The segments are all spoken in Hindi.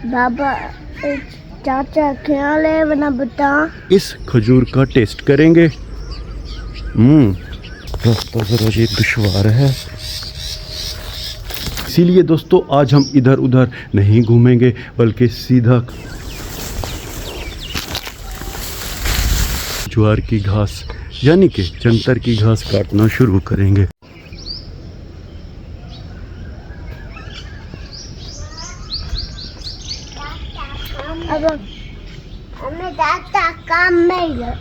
बाबा चाचा ख्याल है वरना बता। इस खजूर का टेस्ट करेंगे। रास्ता जरा ये दुश्वार है, इसीलिए दोस्तों आज हम इधर उधर नहीं घूमेंगे बल्कि सीधा ज्वार की घास यानी कि जंतर की घास काटना शुरू करेंगे। अब हमें दादा काम में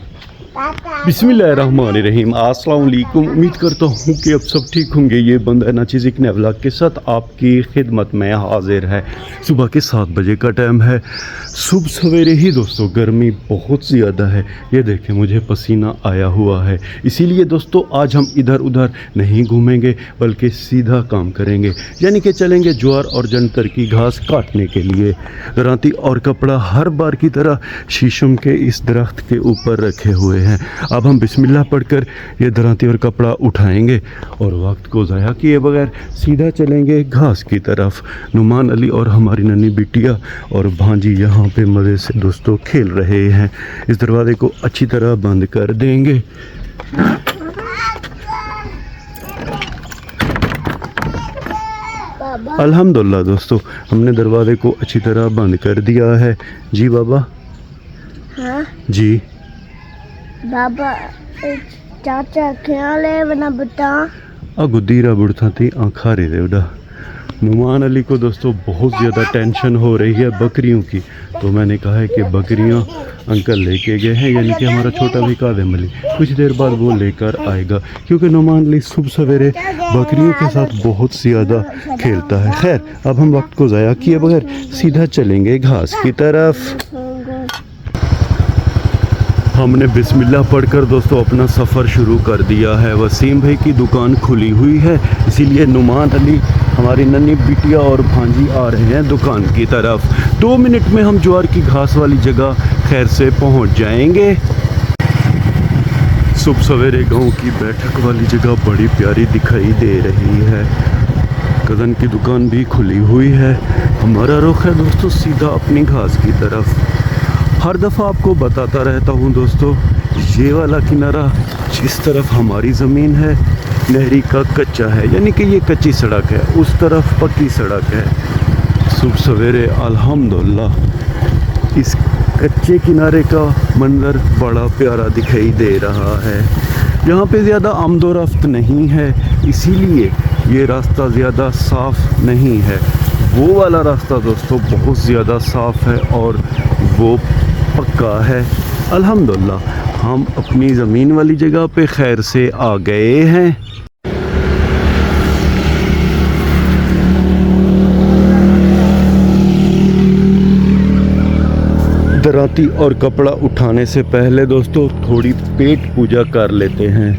बिस्मिल्लाहिर्रहमानिर्रहीम। अस्सलाम वालेकुम। उम्मीद करता हूँ कि अब सब ठीक होंगे। ये बंदा नाचिज़ ने व्लॉग के साथ आपकी खिदमत में हाजिर है। सुबह के 7 बजे का टाइम है। सुबह सवेरे ही दोस्तों गर्मी बहुत ज़्यादा है। ये देखें मुझे पसीना आया हुआ है। इसीलिए दोस्तों आज हम इधर उधर नहीं घूमेंगे बल्कि सीधा काम करेंगे, यानी कि चलेंगे ज्वार और जंतर की घास काटने के लिए। दरांती और कपड़ा हर बार की तरह शीशम के इस दरख्त के ऊपर रखे हुए हैं। अब हम बिस्मिल्लाह पढ़कर ये दरांती और कपड़ा उठाएंगे और वक्त को ज़ाया किए बगैर सीधा चलेंगे घास की तरफ। नुमान अली और हमारी नन्ही बिटिया और भांजी यहाँ पे मज़े से दोस्तों खेल रहे हैं। इस दरवाजे को अच्छी तरह बंद कर देंगे। अल्हम्दुलिल्लाह दोस्तों हमने दरवाजे को अच्छी तरह बंद कर दिया है। जी बाबा। हाँ जी बाबा चाचा ख्याल है वरना बता। गुद्दीरा बुढ़ता थी आँखा रे देवडा। नुमान अली को दोस्तों बहुत ज़्यादा टेंशन हो रही है बकरियों की, तो मैंने कहा है कि बकरियां अंकल लेके गए हैं, यानी कि हमारा छोटा भी कादिम अली कुछ देर बाद वो लेकर आएगा, क्योंकि नुमान अली सुबह सवेरे बकरियों के साथ बहुत ज़्यादा खेलता है। खैर अब हम वक्त को ज़ाया किए बगैर सीधा चलेंगे घास की तरफ। हमने बिस्मिल्लाह पढ़कर दोस्तों अपना सफ़र शुरू कर दिया है। वसीम भाई की दुकान खुली हुई है, इसीलिए नुमान अली हमारी नन्ही बिटिया और भांजी आ रहे हैं दुकान की तरफ। 2 मिनट में हम ज्वार की घास वाली जगह खैर से पहुंच जाएंगे। सुबह सवेरे गांव की बैठक वाली जगह बड़ी प्यारी दिखाई दे रही है। कज़न की दुकान भी खुली हुई है। हमारा रुख है दोस्तों सीधा अपनी घास की तरफ। हर दफ़ा आपको बताता रहता हूँ दोस्तों, ये वाला किनारा जिस तरफ हमारी ज़मीन है नहरी का कच्चा है, यानी कि ये कच्ची सड़क है, उस तरफ पक्की सड़क है। सुबह सवेरे अल्हम्दुलिल्लाह इस कच्चे किनारे का मंजर बड़ा प्यारा दिखाई दे रहा है। यहाँ पे ज़्यादा आमदोरफ्त नहीं है, इसीलिए ये रास्ता ज़्यादा साफ़ नहीं है। वो वाला रास्ता दोस्तों बहुत ज़्यादा साफ़ है और वो पक्का है। अल्हम्दुलिल्लाह हम अपनी ज़मीन वाली जगह पे खैर से आ गए हैं। दराती और कपड़ा उठाने से पहले दोस्तों थोड़ी पेट पूजा कर लेते हैं।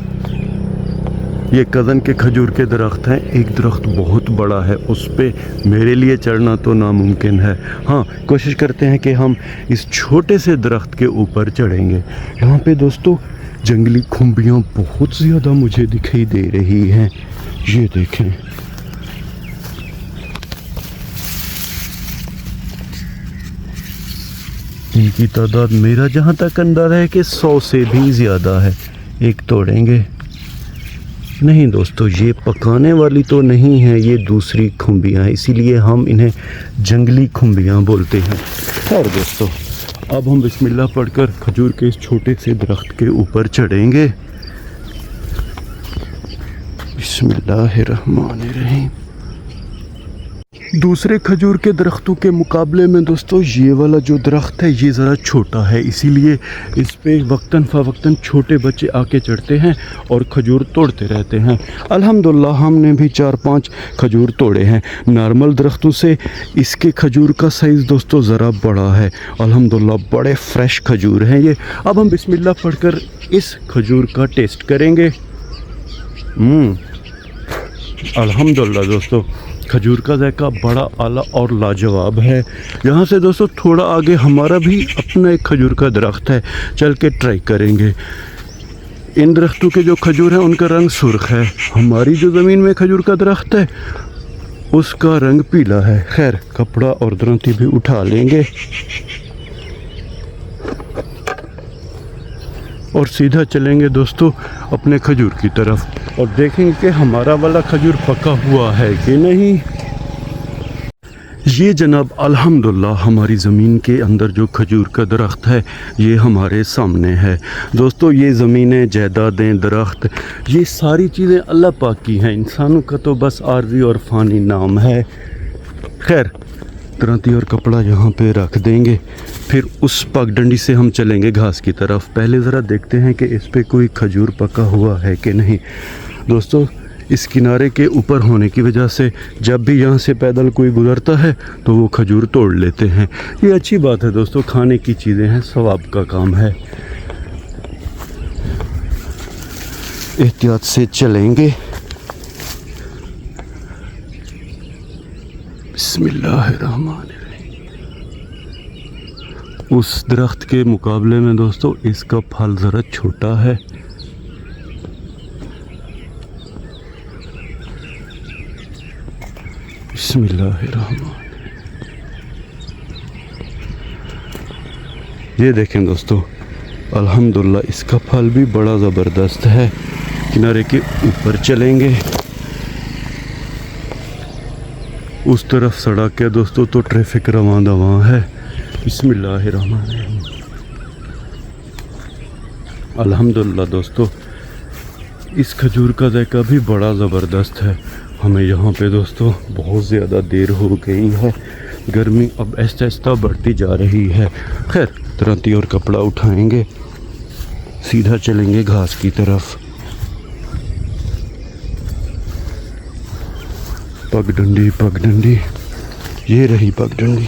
ये कज़न के खजूर के दरख्त हैं। एक दरख्त बहुत बड़ा है, उस पे मेरे लिए चढ़ना तो नामुमकिन है। हाँ कोशिश करते हैं कि हम इस छोटे से दरख्त के ऊपर चढ़ेंगे। यहाँ पे दोस्तों जंगली खुम्बियाँ बहुत ज़्यादा मुझे दिखाई दे रही हैं। ये देखें, इनकी तादाद मेरा जहाँ तक अंदाज़ा है कि 100 से भी ज़्यादा है। एक तोड़ेंगे। नहीं दोस्तों ये पकाने वाली तो नहीं है, ये दूसरी खुम्बियाँ हैं, इसीलिए हम इन्हें जंगली खुम्बियाँ बोलते हैं। और दोस्तों अब हम बिस्मिल्लाह पढ़कर खजूर के इस छोटे से दरख्त के ऊपर चढ़ेंगे। बिस्मिल्लाहिर्रहमानिर्रहीम। दूसरे खजूर के दरख्तों के मुकाबले में दोस्तों ये वाला जो दरख्त है ये ज़रा छोटा है, इसीलिए इस पे वक्तन फ़वक्तन छोटे बच्चे आके चढ़ते हैं और खजूर तोड़ते रहते हैं। अल्हम्दुलिल्लाह हमने भी 4-5 खजूर तोड़े हैं। नॉर्मल दरख्तों से इसके खजूर का साइज़ दोस्तों ज़रा बड़ा है। अल्हम्दुलिल्लाह बड़े फ्रेश खजूर हैं ये। अब हम बिस्मिल्लाह पढ़कर इस खजूर का टेस्ट करेंगे। अल्हम्दुलिल्लाह दोस्तों खजूर का जायका बड़ा आला और लाजवाब है। यहाँ से दोस्तों थोड़ा आगे हमारा भी अपना एक खजूर का दरख्त है, चल के ट्राई करेंगे। इन दरख्तों के जो खजूर हैं उनका रंग सुर्ख है। हमारी जो ज़मीन में खजूर का दरख्त है उसका रंग पीला है। खैर कपड़ा और दरांती भी उठा लेंगे और सीधा चलेंगे दोस्तों अपने खजूर की तरफ और देखेंगे कि हमारा वाला खजूर पका हुआ है कि नहीं। ये जनाब अल्हम्दुलिल्लाह हमारी ज़मीन के अंदर जो खजूर का दरख्त है ये हमारे सामने है दोस्तों। ये ज़मीनें, जायदादें, दरख्त, ये सारी चीज़ें अल्लाह पाक की हैं। इंसानों का तो बस आर्जी और फ़ानी नाम है। खैर दरांती और कपड़ा यहाँ पे रख देंगे, फिर उस पगडंडी से हम चलेंगे घास की तरफ। पहले ज़रा देखते हैं कि इस पे कोई खजूर पका हुआ है कि नहीं। दोस्तों इस किनारे के ऊपर होने की वजह से जब भी यहाँ से पैदल कोई गुज़रता है तो वो खजूर तोड़ लेते हैं। ये अच्छी बात है दोस्तों, खाने की चीज़ें हैं, सवाब का काम है। एहतियात से चलेंगे। बिस्मिल्लाहिर्रहमानिर्रहीम। उस दरख्त के मुकाबले में दोस्तों इसका फल ज़रा छोटा है। बिस्मिल्लाहिर्रहमानिर्रहीम। ये देखें दोस्तों अल्हम्दुलिल्लाह इसका फल भी बड़ा ज़बरदस्त है। किनारे के ऊपर चलेंगे। उस तरफ सड़क है दोस्तों तो ट्रैफिक रवां दवां है। बिस्मिल्लाहिर्रहमानिर्रहीम। अल्हम्दुलिल्लाह दोस्तों इस खजूर का जायका भी बड़ा ज़बरदस्त है। हमें यहाँ पे दोस्तों बहुत ज़्यादा देर हो गई है, गर्मी अब आहिस्ता आहिस्ता बढ़ती जा रही है। खैर दरांती और कपड़ा उठाएंगे, सीधा चलेंगे घास की तरफ। पगडंडी पगडंडी, ये रही पगडंडी।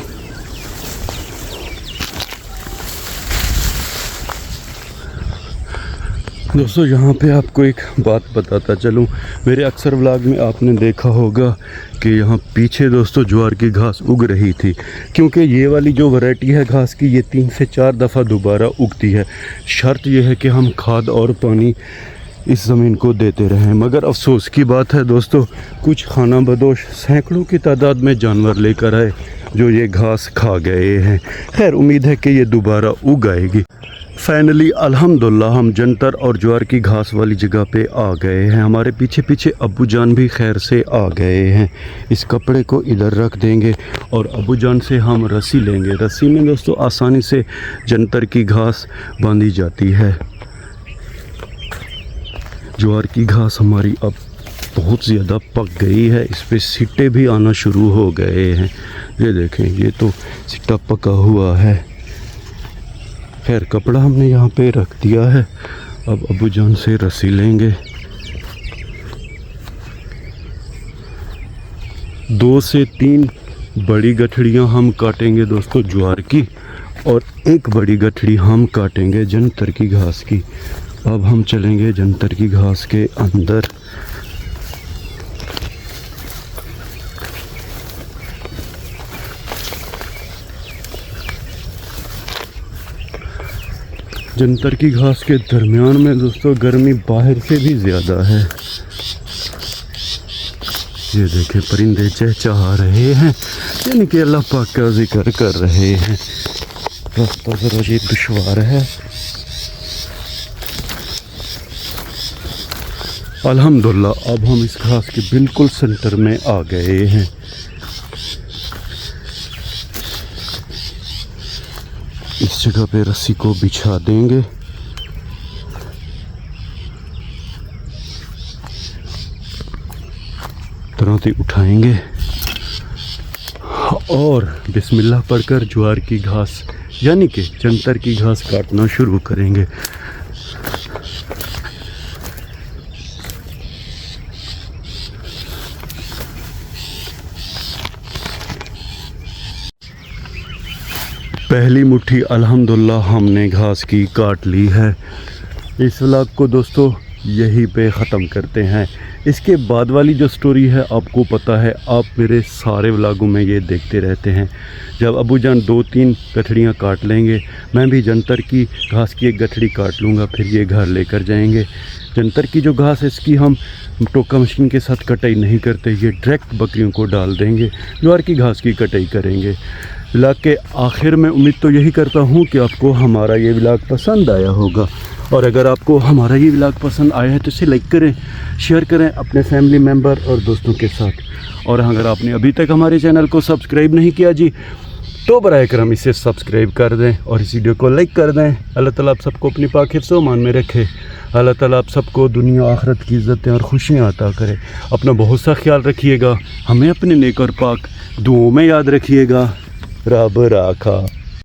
दोस्तों यहाँ पे आपको एक बात बताता चलूँ, मेरे अक्सर व्लॉग में आपने देखा होगा कि यहाँ पीछे दोस्तों ज्वार की घास उग रही थी, क्योंकि ये वाली जो वैरायटी है घास की ये 3 से 4 दफ़ा दोबारा उगती है। शर्त यह है कि हम खाद और पानी इस ज़मीन को देते रहें। मगर अफसोस की बात है दोस्तों कुछ खाना बदोश सैकड़ों की तादाद में जानवर लेकर आए जो ये घास खा गए हैं। खैर उम्मीद है कि ये दोबारा उग आएगी। फाइनली अल्हम्दुलिल्लाह हम जंतर और ज्वार की घास वाली जगह पे आ गए हैं। हमारे पीछे पीछे अब्बू जान भी खैर से आ गए हैं। इस कपड़े को इधर रख देंगे और अब्बू जान से हम रस्सी लेंगे। रस्सी में दोस्तों आसानी से जंतर की घास बांधी जाती है। ज्वार की घास हमारी अब बहुत ज़्यादा पक गई है, इस पे सिट्टे भी आना शुरू हो गए हैं। ये देखें ये तो सिट्टा पका हुआ है। खैर कपड़ा हमने यहाँ पे रख दिया है, अब अब्बू जान से रस्सी लेंगे। 2 से 3 बड़ी गठड़ियाँ हम काटेंगे दोस्तों ज्वार की और 1 बड़ी गठड़ी हम काटेंगे जंतर की घास की। अब हम चलेंगे जंतर की घास के अंदर। जंतर की घास के दरमियान में दोस्तों गर्मी बाहर से भी ज़्यादा है। ये देखें परिंदे चहचहा रहे हैं, यानी कि अल्लाह पाक का जिक्र कर रहे हैं। रास्ता ज़रा ये दुश्वार है। अल्हम्दुलिल्लाह अब हम इस घास के बिल्कुल सेंटर में आ गए हैं। इस जगह पे रस्सी को बिछा देंगे। दरांती उठाएंगे और बिस्मिल्लाह पढ़कर ज्वार की घास यानी कि जंतर की घास काटना शुरू करेंगे। पहली मुट्ठी अल्हम्दुलिल्लाह हमने घास की काट ली है। इस व्लॉग को दोस्तों यहीं पे ख़त्म करते हैं। इसके बाद वाली जो स्टोरी है आपको पता है, आप मेरे सारे व्लॉगों में ये देखते रहते हैं। जब अबू जान 2-3 गठड़ियाँ काट लेंगे, मैं भी जंतर की घास की एक गठड़ी काट लूँगा, फिर ये घर लेकर जाएंगे। जंतर की जो घास है इसकी हम टोका मशीन के साथ कटाई नहीं करते, ये डायरेक्ट बकरियों को डाल देंगे, ज्वार की घास की कटाई करेंगे। व्लॉग के आखिर में उम्मीद तो यही करता हूँ कि आपको हमारा ये व्लॉग पसंद आया होगा, और अगर आपको हमारा ये व्लॉग पसंद आया है तो इसे लाइक करें, शेयर करें अपने फैमिली मेम्बर और दोस्तों के साथ। और अगर आपने अभी तक हमारे चैनल को सब्सक्राइब नहीं किया जी, तो बराए करम इसे सब्सक्राइब कर दें और इस वीडियो को लाइक कर दें। अल्लाह ताला आप सबको अपनी पाक हिफ्ज़ व अमान में रखे। अल्लाह ताला आप सबको दुनिया आखिरत की इज़्ज़तें और खुशियाँ अता करे। अपना बहुत सा ख्याल रखिएगा, हमें अपने नेक और पाक दुआओं में याद रखिएगा। रब राखा।